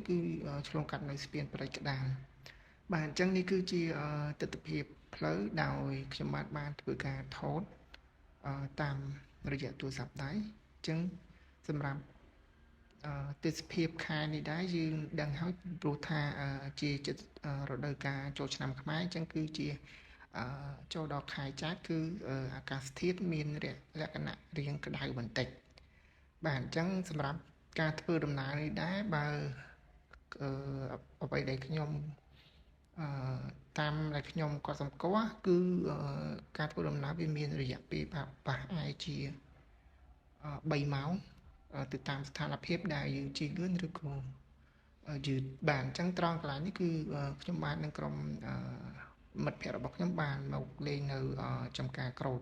គឺឆ្លងកាត់នៅស្ពានព្រៃក្តារបាទអញ្ចឹងនេះគឺជាទស្សនវិជ្ជាផ្លូវដោយខ្ញុំបានធ្វើការថតតាមរយៈទូរស័ព្ទដៃអញ្ចឹងសម្រាប់ទេសភាពខែនេះដែរយើងដឹងហើយព្រោះថាជារដូវកាលចូលឆ្នាំខ្មែរអញ្ចឹងគឺជាចូលដល់ខែចែកគឺអាកាសធាតុមានលក្ខណៈរាងក្តៅបន្តិចបាទអញ្ចឹងសម្រាប់ការធ្វើដំណើរនេះដែរបើអ្វីដែលខ្ញុំតាមដែលខ្ញុំក៏សម្គាល់គឺការធ្វើដំណើរវាមានរយៈពេលប្រហែលជា3ម៉ោងទៅតាមស្ថានភាពដែលយើងជិះលឿនឬក៏យឺតបាទអញ្ចឹងត្រង់កន្លែងនេះគឺខ្ញុំបាននឹងក្រុមមិត្តភ័ក្តិរបស់ខ្ញុំបានមកលេងនៅចំការក្រូច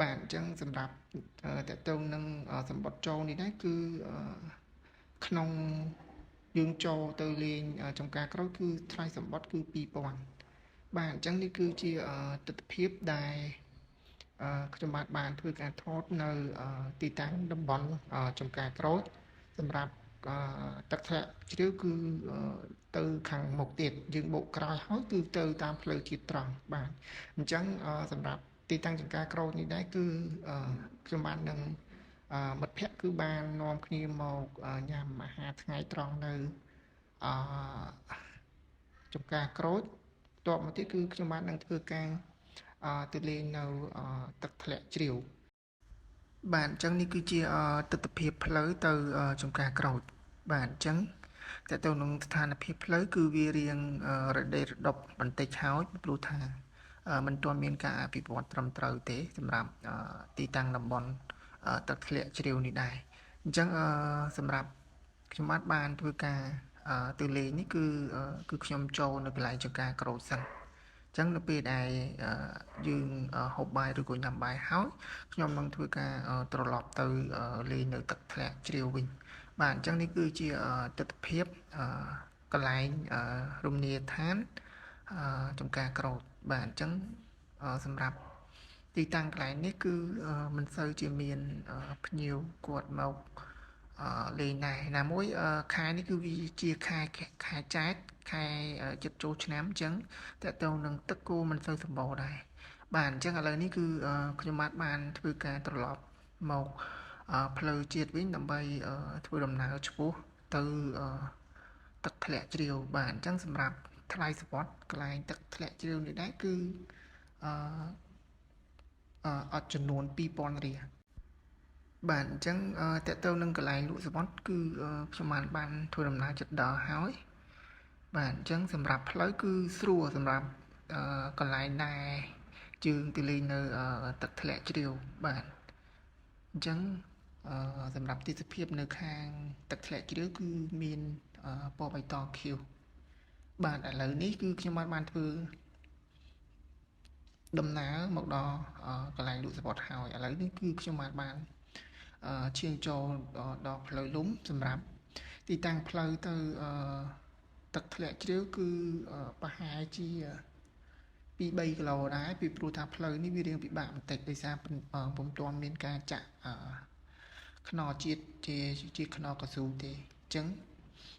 បាទអញ្ចឹងសម្រាប់តកតងនឹងសម្បត្តិចូលនេះដែរគឺក្នុងយើងចូលទៅលេងចំការក្រូចគឺថ្លៃសម្បត្តិគឺ2000បាទអញ្ចឹងនេះគឺជាទស្សនវិជ្ជាដែលខ្ញុំបានធ្វើការថតនៅទីតាំងតំបន់ចំការក្រូចសម្រាប់ទឹកធ្លាក់ជ្រាវគឺទៅខាងមុខទៀតយើងបូកក្រោយហើយគឺទៅតាមផ្លូវជាតិត្រង់បាទអញ្ចឹងសម្រាប់ទីតាំងចំការក្រូចនេះដែរគឺខ្ញុំបាននឹងមិត្តភ័ក្តិគឺបាននាំគ្នាមកញ៉ាំអាហារថ្ងៃត្រង់នៅចំការក្រូចបន្ទាប់មកទៀតគឺខ្ញុំបាននឹងធ្វើការទៅលេងនៅទឹកធ្លាក់ជ្រាវបាទអញ្ចឹងនេះគឺជាទស្សនវិជ្ជាផ្លូវទៅចំការក្រូចបាទអញ្ចឹងតើទៅនឹងស្ថានភាពផ្លូវគឺវារៀងរដេរដប់បន្តិចហើយព្រោះថាមិនទាន់មានការអភិវឌ្ឍត្រឹមត្រូវទេសម្រាប់ទីតាំងតំបន់ទឹកធ្លាក់ជ្រាវនេះដែរអញ្ចឹងសម្រាប់ខ្ញុំបានធ្វើការទៅលេងនេះគឺខ្ញុំចូលនៅកន្លែងចំការក្រូចសិនអញ្ចឹងនៅពេលដែលយើងហូបបាយឬក៏ញ៉ាំបាយហើយខ្ញុំនឹងធ្វើការត្រឡប់ទៅលេងនៅទឹកធ្លាក់ជ្រាវវិញបាទអញ្ចឹងនេះគឺជាទស្សនវិជ្ជាកន្លែងរមណីយដ្ឋានចំការក្រូចបាទអញ្ចឹងសម្រាប់ទីតាំងកន្លែងនេះគឺមិនសូវជាមានភ្ញៀវគាត់មកលេងដែរណាមួយខែនេះគឺវាជាខែចែកខែជិតចូលឆ្នាំអញ្ចឹងតើទៅនឹងទឹកគោមិនសូវសម្បូរដែរបាទអញ្ចឹងឥឡូវនេះគឺខ្ញុំបានធ្វើការត្រឡប់មកផ្លូវជាតិវិញដើម្បីធ្វើដំណើរឆ្ពោះទៅទឹកធ្លាក់ជ្រាវបាទអញ្ចឹងសម្រាប់ថ្លៃសវត្តកន្លែងទឹកធ្លាក់ជ្រាវនេះដែរគឺអត់ចំនួន2000រៀលបាទអញ្ចឹងតើទៅនឹងកន្លែងលក់សវត្តគឺខ្ញុំបានធ្វើដំណើរចិត្តដល់ហើយបាទអញ្ចឹងសម្រាប់ផ្លូវគឺស្រួលសម្រាប់កន្លែងដែរជើងទៅលេងនៅទឹកធ្លាក់ជ្រាវបាទអញ្ចឹងសម្រាប់ទេសភាពនៅខាងទឹកធ្លាក់ជ្រាវគឺមានពណ៌បៃតងខៀវបាទឥឡូវនេះគឺខ្ញុំបានធ្វើដំណើរមកដល់កន្លែងលក់សវត្តហើយឥឡូវនេះគឺខ្ញុំបានឈានចូលដល់ផ្លូវលំសម្រាប់ទីតាំងផ្លូវទៅទឹកធ្លាក់ជ្រាវគឺប្រហែលជា2-3 គីឡូដែរពីព្រោះថាផ្លូវនេះវារៀងពិបាកបន្តិចដោយសារពុំទាន់មានការចាក់ខ្នោជាតិជាខ្នោកស៊ូទេអញ្ចឹង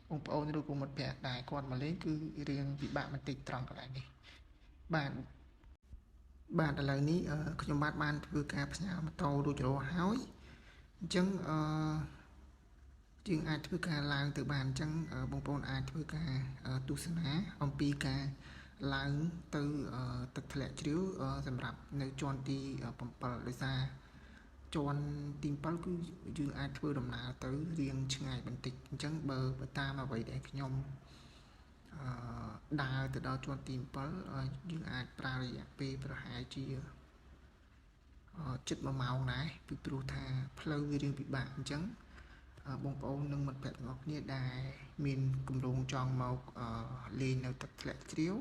បងប្អូនឬក៏មិត្តភ័ក្តិដែលគាត់មកលេងគឺរៀងពិបាកបន្តិចត្រង់កន្លែងនេះបាទឥឡូវនេះខ្ញុំបានធ្វើការផ្ញើម៉ូតូរួចរាល់ហើយអញ្ចឹងយើងអាចធ្វើការឡើងទៅបានអញ្ចឹងបងប្អូនអាចធ្វើការទស្សនាអំពីការឡើងទៅទឹកធ្លាក់ជ្រាវសម្រាប់នៅជាន់ទី7ដោយសារជាន់ទី7គឺយើងអាចធ្វើដំណើរទៅរៀងឆ្ងាយបន្តិចអញ្ចឹងបើតាមអ្វីដែលខ្ញុំដើរទៅដល់ជាន់ទី7យើងអាចប្រើរយៈពេលប្រហែលជាជិត1ម៉ោងដែរពីព្រោះថាផ្លូវវារៀងពិបាកអញ្ចឹងបងប្អូននិងមិត្តភ័ក្តិទាំងអស់គ្នាដែលមានគម្រោងចង់មកលេងនៅទឹកធ្លាក់ជ្រាវ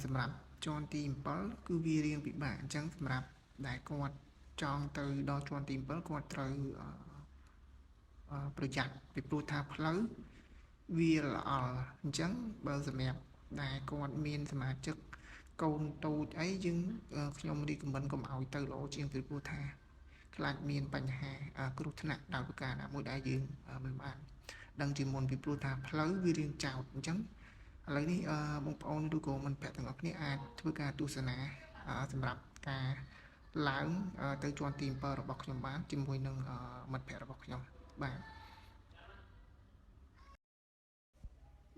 សម្រាប់ជាន់ទី7គឺវារៀងពិបាកអញ្ចឹងសម្រាប់ដែលគាត់ចង់ទៅដល់ជាន់ទី7គាត់ត្រូវប្រយ័ត្នពីព្រោះថាផ្លូវវាល្អល់អញ្ចឹងបើសម្រាប់ដែលគាត់មានសមាជិកកូនតូចអីយើងខ្ញុំរីកមិនកុំឲ្យទៅល្អជាងពីព្រោះថាខ្លាចមានបញ្ហាគ្រោះថ្នាក់ដោយប្រការណាមួយដែលយើងមិនបាន ដឹងជាមុនពីព្រោះថាផ្លូវវារៀងចោតអញ្ចឹងឥឡូវនេះបងប្អូនឬក៏មិត្តភក្តិទាំងអស់គ្នាអាចធ្វើការទស្សនាសម្រាប់ការឡើងទៅជាន់ទី7របស់ខ្ញុំបានជាមួយនឹងមិត្តភក្តិរបស់ខ្ញុំបាទ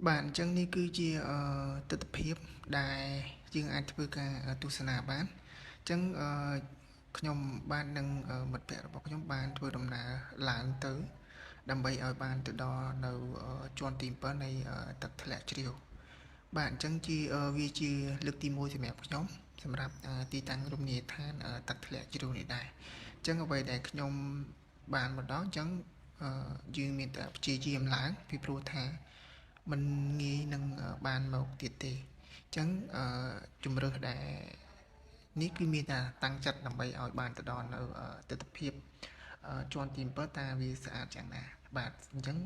បាទអញ្ចឹងនេះគឺជាទស្សនវិជ្ជាដែលយើងអាចធ្វើការទស្សនាបានអញ្ចឹងខ្ញុំបាននឹងមិត្តភក្តិរបស់ខ្ញុំបានធ្វើដំណើរឡើងទៅដើម្បីឲ្យបានទៅដល់នៅជាន់ទី7នៃទឹកធ្លាក់ជ្រាវបាទអញ្ចឹងវាជាលើកទី1សម្រាប់ខ្ញុំសម្រាប់ទីតាំងរមណីយដ្ឋានទឹកធ្លាក់ជ្រាវនេះដែរអញ្ចឹងអ្វីដែលខ្ញុំបានមកដល់អញ្ចឹងយើងមានតែព្យាយាមឡើងពីព្រោះថាมันងាយនឹងបានមកទៀតទេអញ្ចឹងជំរើសដែលនេះគឺមានតែតាំងចិត្តដើម្បីឲ្យបានទៅដល់នៅទស្សនវិជ្ជាជាន់ទី7តើវាស្អាតយ៉ាងណាបាទអញ្ចឹង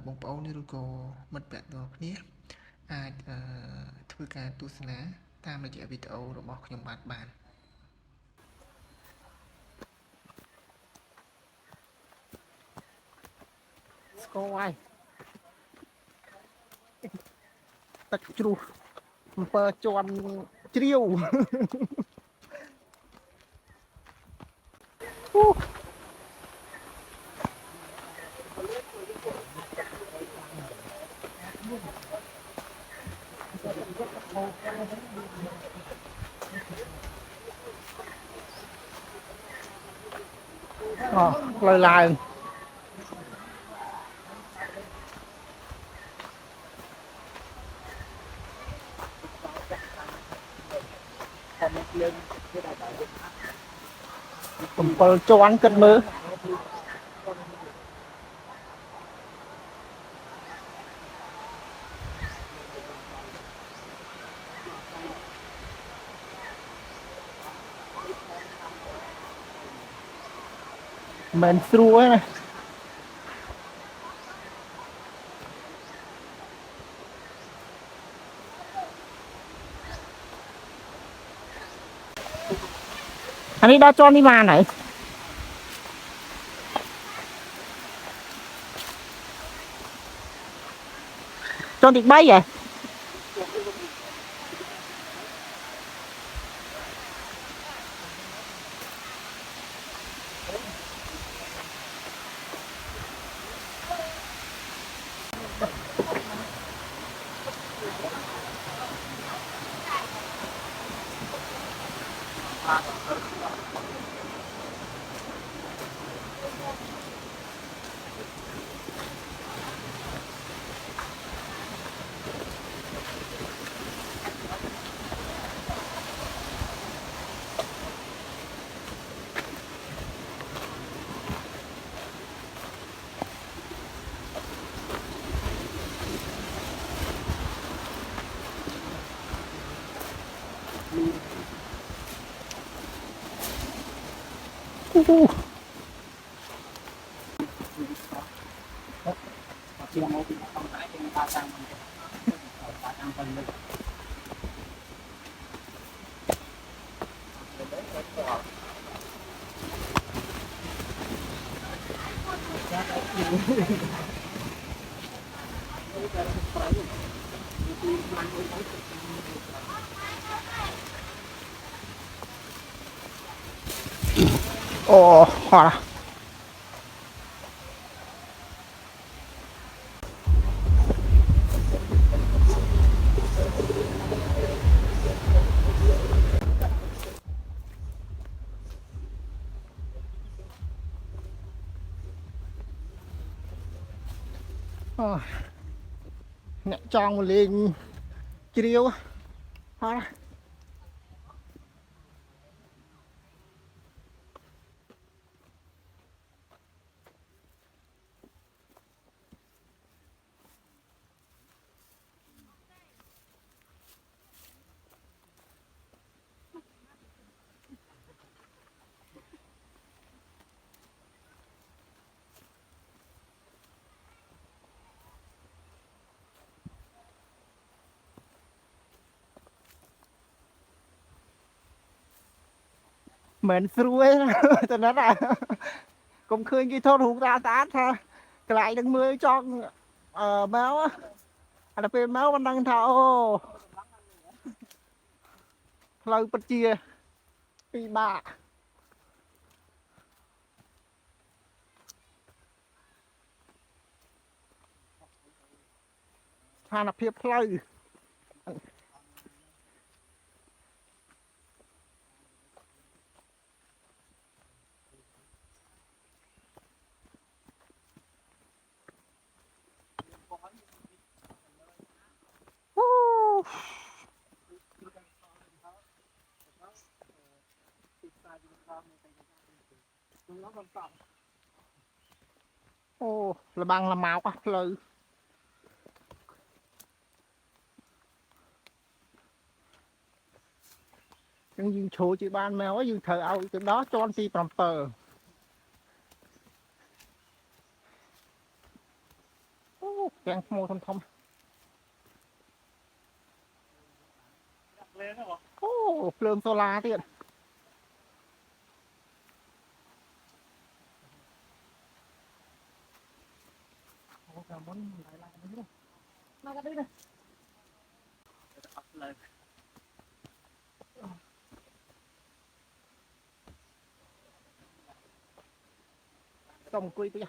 បងប្អូនឬក៏មិត្តភក្តិទាំងគ្នាអាចធ្វើការទស្សនាតាមរយៈវីដេអូរបស់ខ្ញុំបានស្គាល់ហើយទឹកជ្រោះ7ជាន់ជ្រាវផ្លូវឡើង7ជាន់គិតមើលមិនស្រួលណាអានេះដល់ជាន់នេះបានហើយជាន់ទី3ហ៎អូហត់អ្នកចង់មកលេងជ្រាវហត់មិនស្រួលទេណាទៅណាត់កុំឃើញគេថតរូបស្អាតថា lại đang mưa cho máu á là về máu vẫn đang thao lâu bật chia bị bạ thà là phiệp lâu ô là bằng là máu quá lâu nhưng dương số chị ban mèo á dương thở ao từ đó cho anh ti bằng tờ kẹn mô thông thông ô phơm solar tiện xong quy tia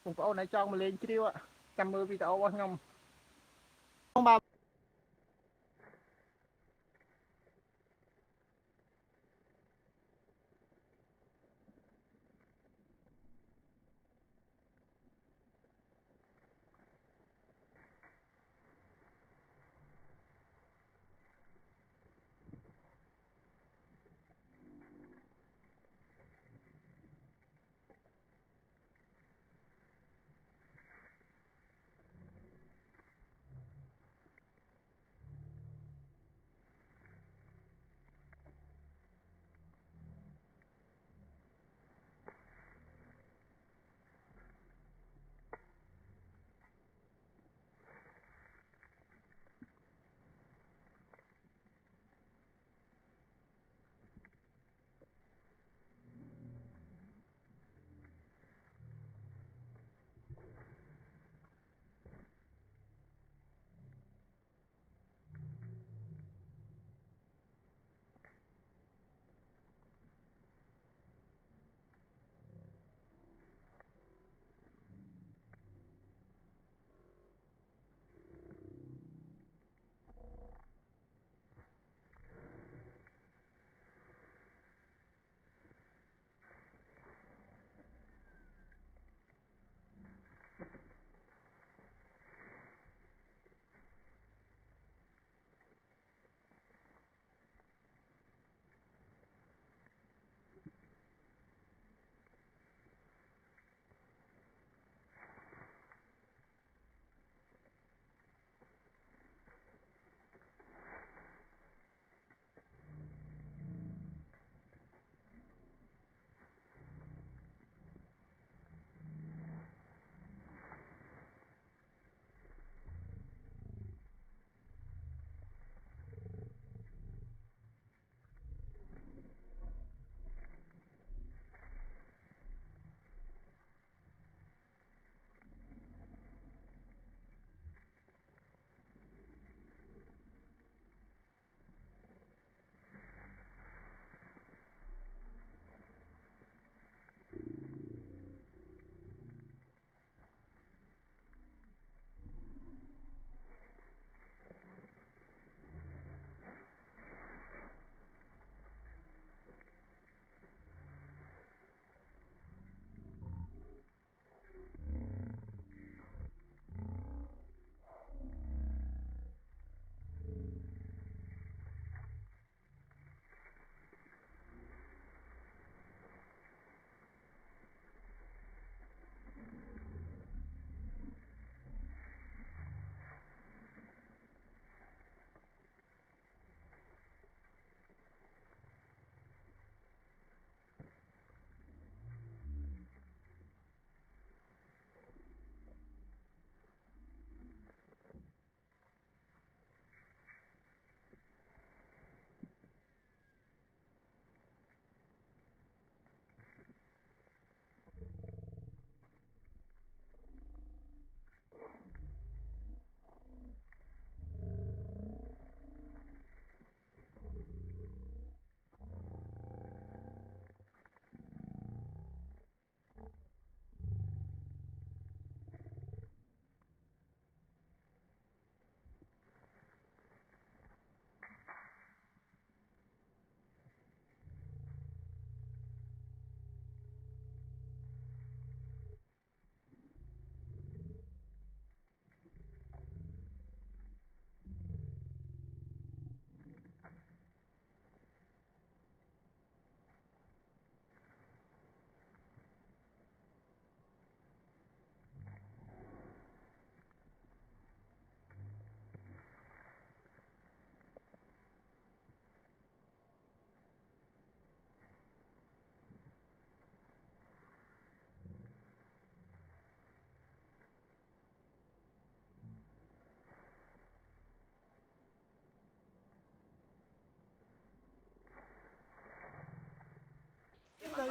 cũng có này cho mà lên chiêu ạ cảm ơn video quá ngầm không bao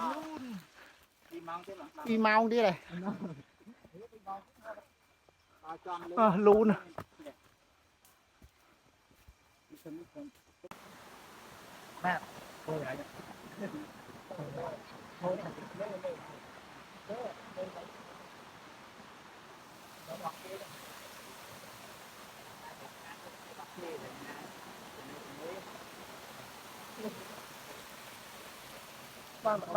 2 ម៉ោងទៀតហើយលូនបានបន្ត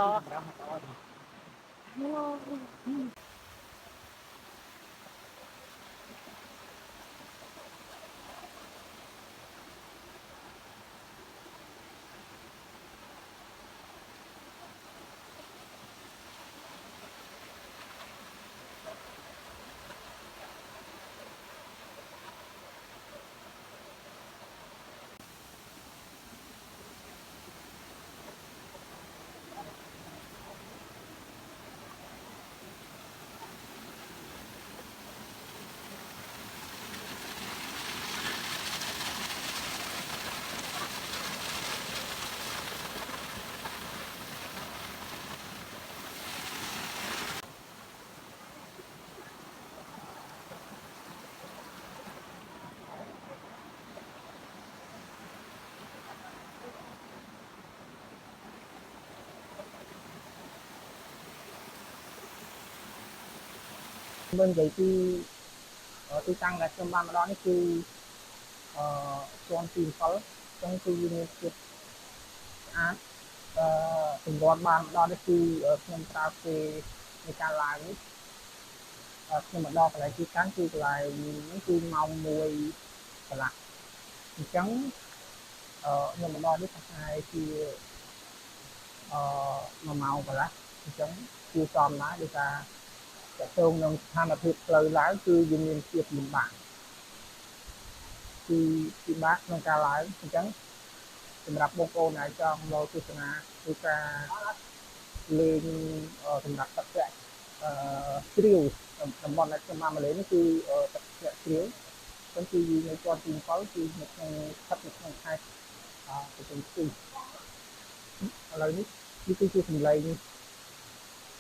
មើលនិយាយពីទីតាំងដែលខ្ញុំបានម្ដងនេះគឺជាន់ទី7អញ្ចឹងគឺវាមានភាពស្អាតសម្រាប់បានម្ដងនេះគឺខ្ញុំប្រើពេលនៃការឡើងនេះខ្ញុំមកដល់កន្លែងទីតាំងគឺកន្លែងនេះគឺម៉ោង1កន្លះអញ្ចឹងខ្ញុំមកដល់នេះប្រហែលជា1 ម៉ោងកន្លះអញ្ចឹងគឺសមដែរដោយសារតើតើនឹងស្ថានភាពផ្លូវឡើងគឺវាមានភាពលំបាកគឺពិបាកក្នុងការឡើងអញ្ចឹងសម្រាប់បងប្អូនដែលចង់មកទស្សនាឬការលេងសម្រាប់ទឹកធ្លាក់ជ្រាវតំបន់ដែលខ្ញុំបានមកលេងនេះគឺទឹកធ្លាក់ជ្រាវអញ្ចឹងគឺនៅជាន់ទី7គឺនៅក្នុងស្ថិតនៅក្នុងខេត្តប្រជុំស្ទឹងឥឡូវនេះគឺជាសម្លេង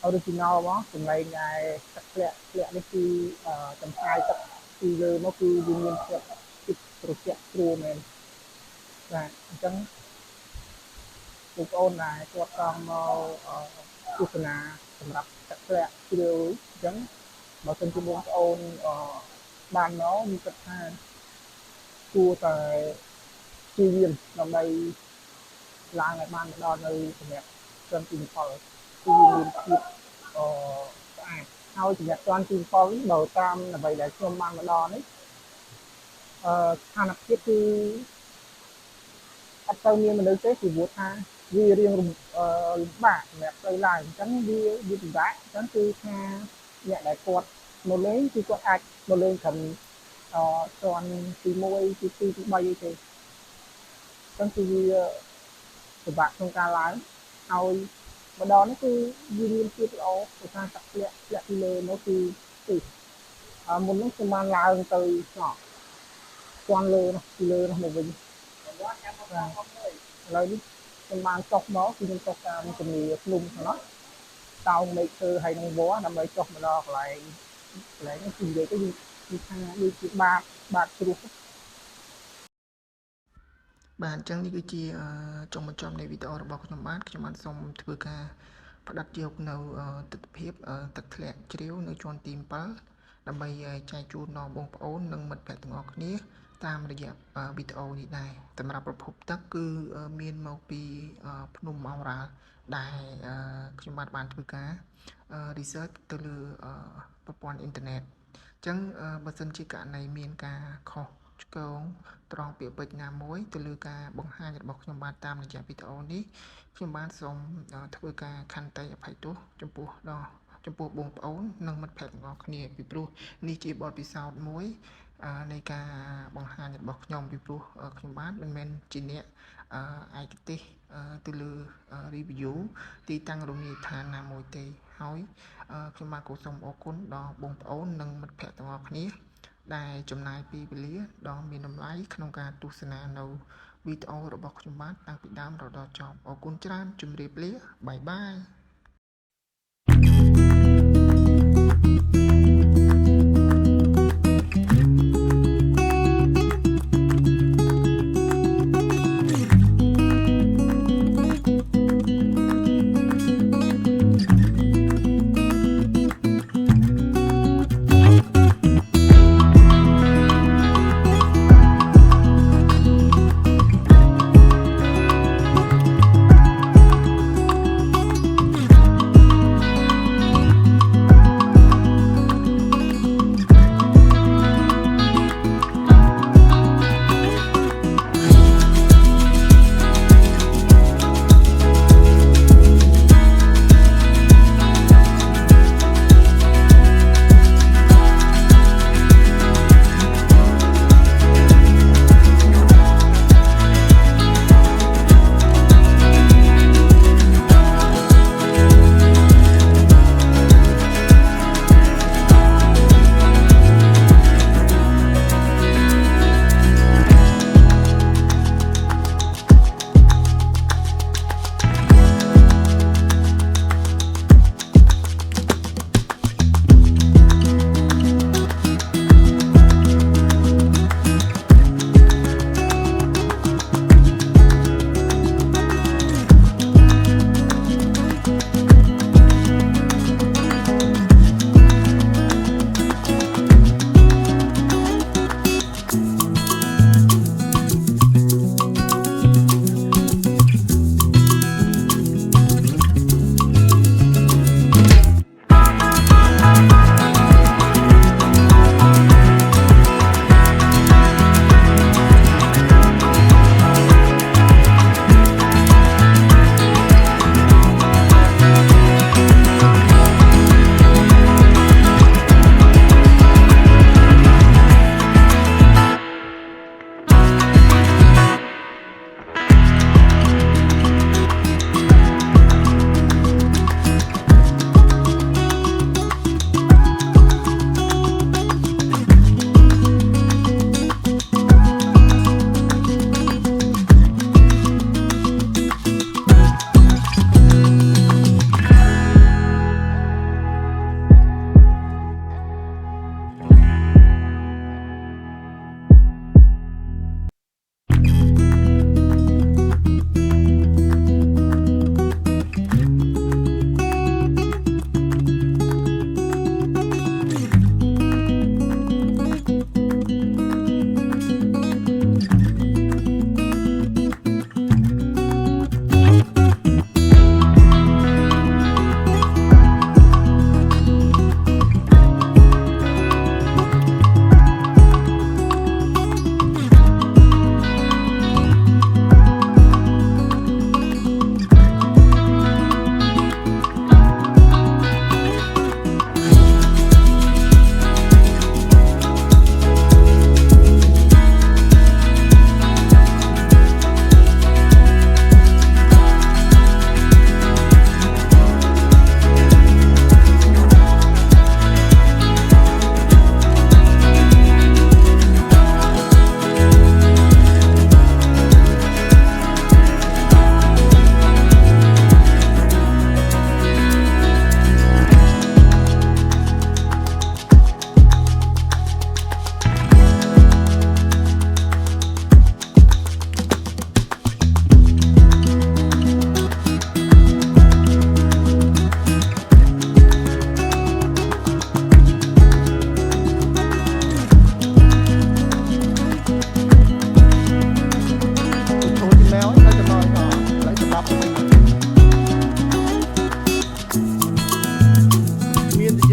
original ហ្មងសម្លេងដែលទឹកធ្លាក់នេះគឺចំហាយទឹកពីលើមកគឺវាមានភាពត្រជាក់ស្រួលមែនបាទអញ្ចឹងបងប្អូនដែលគាត់ចង់មកទស្សនាសម្រាប់ទឹកធ្លាក់ជ្រាវអញ្ចឹងបើសិនជាបងប្អូនបានមកមានគិតថាគួរតែព្យាយាមដើម្បីឡើងឲ្យបានដល់នៅសម្រាប់ជាន់ទី7គឺមានភាពស្អាតហើយសម្រាប់ជាន់ទី7នេះបើតាមអ្វីដែលខ្ញុំបានមកដល់នេះស្ថានភាពគឺអត់ទៅមានមនុស្សទេពីព្រោះថាវារៀងលំបាកសម្រាប់ផ្លូវឡើងអញ្ចឹងវាពិបាកអញ្ចឹងគឺថាអ្នកដែលគាត់មកលេងគឺគាត់អាចមកលេងត្រឹមជាន់ទី1ទី2ទី3អីទេអញ្ចឹងគឺវាពិបាកក្នុងការឡើងហើយម្ដងនេះគឺវាមានភាពល្អដោយសារទឹកធ្លាក់ពីលើនោះគឺមុននោះខ្ញុំបានឡើងទៅជាន់លើនោះពីលើនោះមកវិញឥឡូវនេះខ្ញុំបានចុះមកគឺខ្ញុំចុះតាមជំនាញភ្នំហ្នឹងណាតោងមេឃឈើហើយនឹងវត្តដើម្បីចុះមកដល់កន្លែងនេះគឺនិយាយទៅគឺថាដូចជាបាតជ្រោះបាទអញ្ចឹងនេះគឺជាចុងបញ្ចប់នៃវីដេអូរបស់ខ្ញុំបានសូមធ្វើការផ្ដិតយកនៅទស្សនវិជ្ជាទឹកធ្លាក់ជ្រាវនៅជាន់ទី7ដើម្បីចែកជូនដល់បងប្អូននិងមិត្តភក្តិទាំងអស់គ្នាតាមរយៈវីដេអូនេះដែរសម្រាប់ប្រភពទឹកគឺមានមកពីភ្នំអរ៉ាល់ដែលខ្ញុំបានធ្វើការ research ទៅលើប្រព័ន្ធអ៊ីនធឺណិតអញ្ចឹងបើសិនជាករណីមានការខុសឆ្គងត្រង់ពាក្យពេចន៍ណាមួយទៅលើការបង្ហាញរបស់ខ្ញុំបានតាមរយៈវីដេអូនេះខ្ញុំបានសូមធ្វើការខន្តីអភ័យទោសចំពោះបងប្អូននិងមិត្តភក្តិទាំងអស់គ្នាពីព្រោះនេះជាបទពិសោធន៍មួយនៃការបង្ហាញរបស់ខ្ញុំពីព្រោះខ្ញុំបានមិនមែនជាអ្នកឯកទេសទៅលើ review ទីតាំងរមណីយដ្ឋានណាមួយទេហើយខ្ញុំបានគោរពសូមអរគុណដល់បងប្អូននិងមិត្តភក្តិទាំងអស់គ្នាដែលចំណាយពេលវេលាដ៏មានតម្លៃក្នុងការទស្សនានៅវីដេអូរបស់ខ្ញុំបានតាំងពីដើមរហូតដល់ចប់អរគុណច្រើនជម្រាបលាបាយបាយ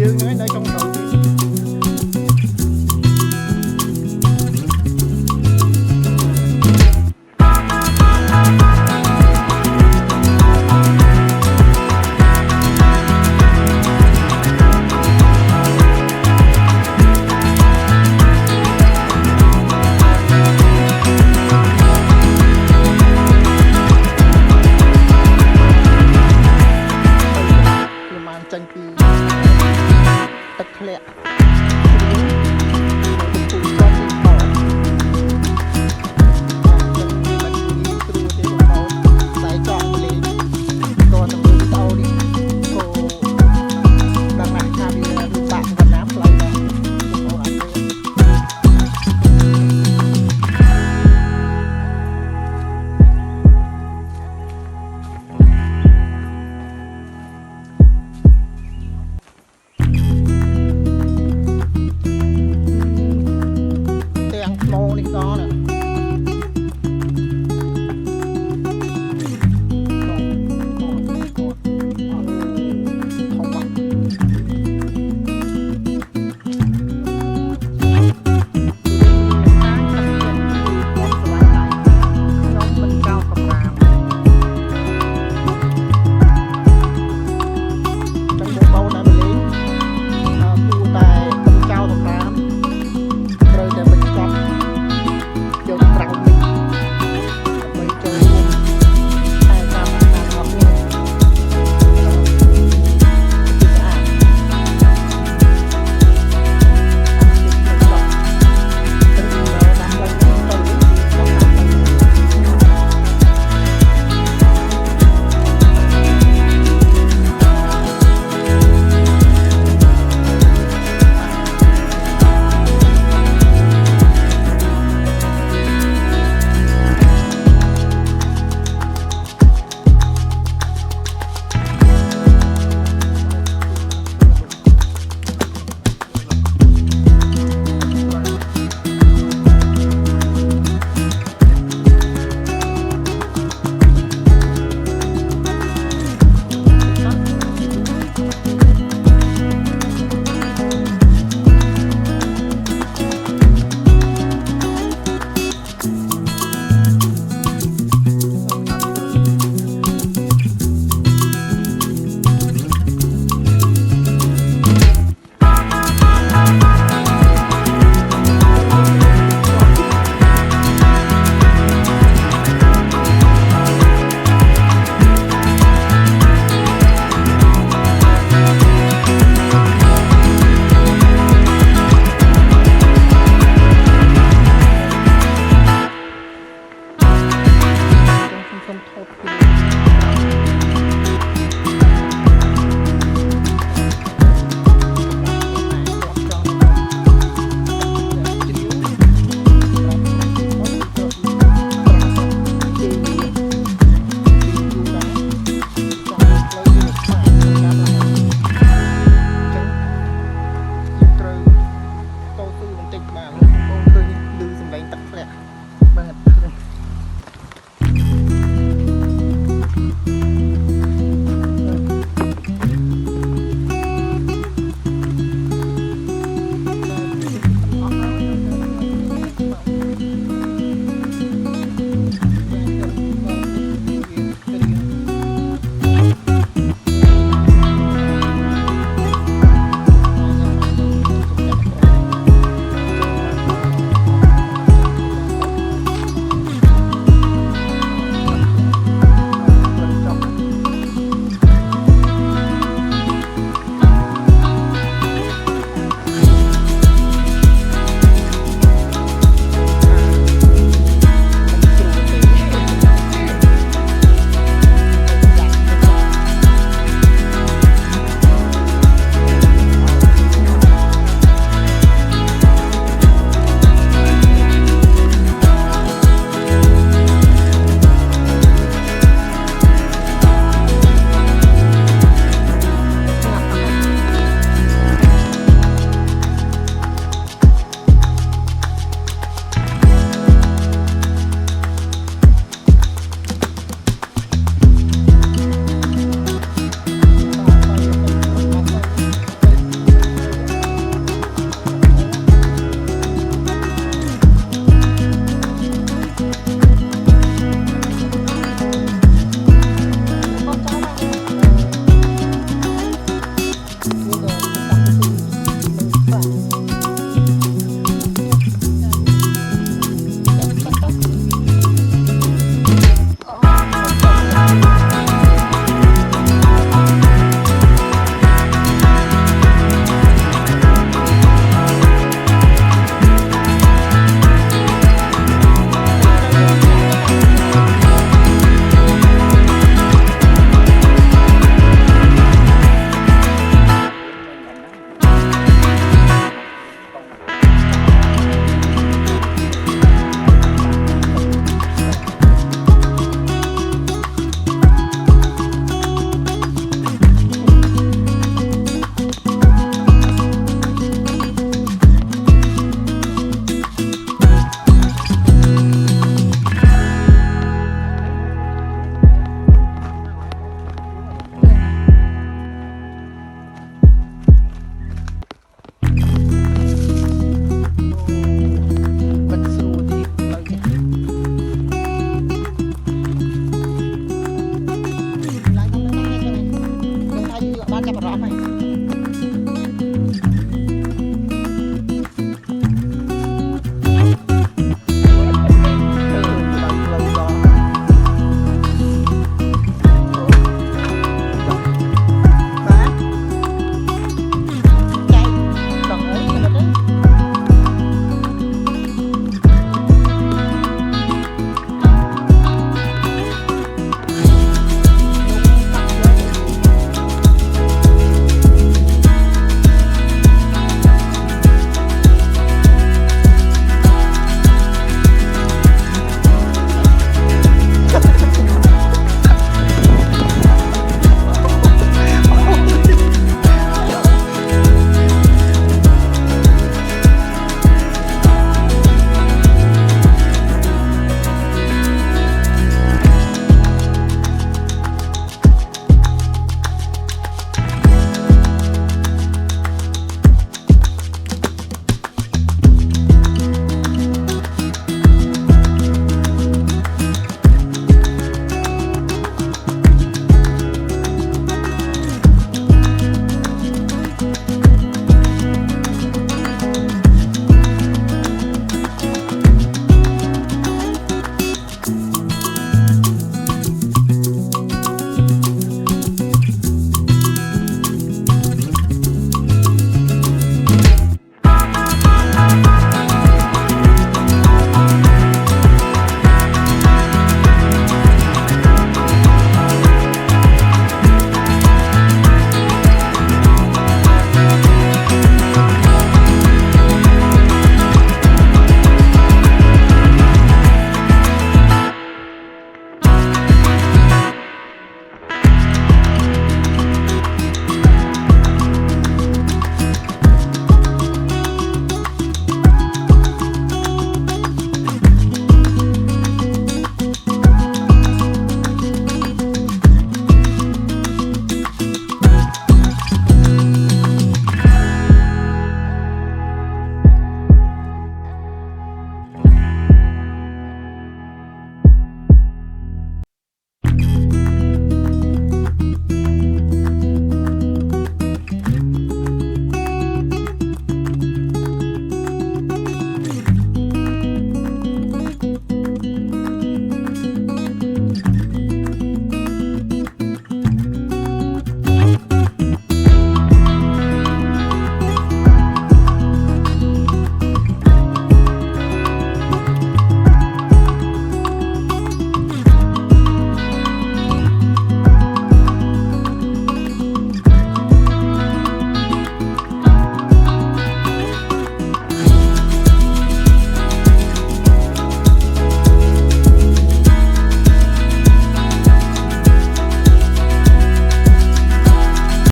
យើងហ្នឹងនៅចុងក្រោយទៀតខ្ញុំបានចាញ់ពីទឹកធ្លាក់